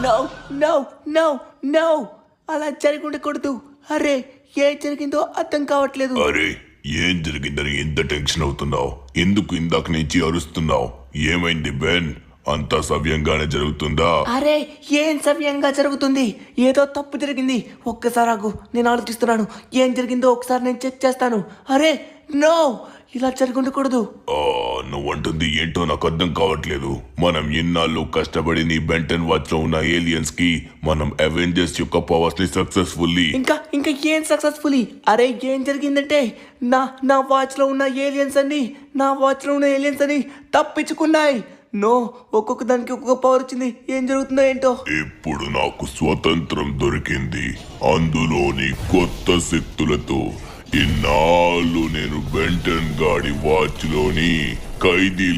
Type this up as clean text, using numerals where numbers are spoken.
No no no no అలా జరిగి ఉండకూడదు. అరే ఏం జరిగిందో అర్థం కావట్లేదు. అరే ఏం జరిగిందని ఎంత టెన్షన్ అవుతున్నావు? ఎందుకు ఇందాక నుంచి అరుస్తున్నావు? ఏమైంది బెన్? అంతా సవ్యంగానే జరుగుతుందా? అరే ఏం సవ్యంగా జరుగుతుంది? ఏదో తప్పు జరిగింది. ఒక్కసారి ఆగు, నేను ఆలోచిస్తున్నాను. ఏం జరిగిందో ఒకసారి నేను చెక్ చేస్తాను. అరే నో, ఇలా జరిగి ఉండకూడదు. నువ్వంటుంది ఏంటో నాకు అర్థం కావట్లేదు. మనం ఎన్నాళ్ళు కష్టపడి నీ బెంటన్ వాచ్ లో ఉన్న ఏలియన్స్ కి మనం అవెంజర్స్ యొక్క పవర్స్ ని సక్సెస్ఫుల్లీ ఇంకా ఏం సక్సెస్ఫుల్లీ? అరే ఏం జరిగిందంటే నా వాచ్ లో ఉన్న ఏలియన్స్ అన్ని తప్పించుకున్నాయి. నో, ఒక్కొక్క దానికి ఒక్కొక్క పవర్ వచ్చింది. ఏం జరుగుతుందో ఏంటో. ఇప్పుడు నాకు స్వతంత్రం దొరికింది. అందులోని కొత్త శక్తులతో ఇన్నాళ్ళు నేను బెంటన్ గాడి వాచ్ లోని ఖైదీల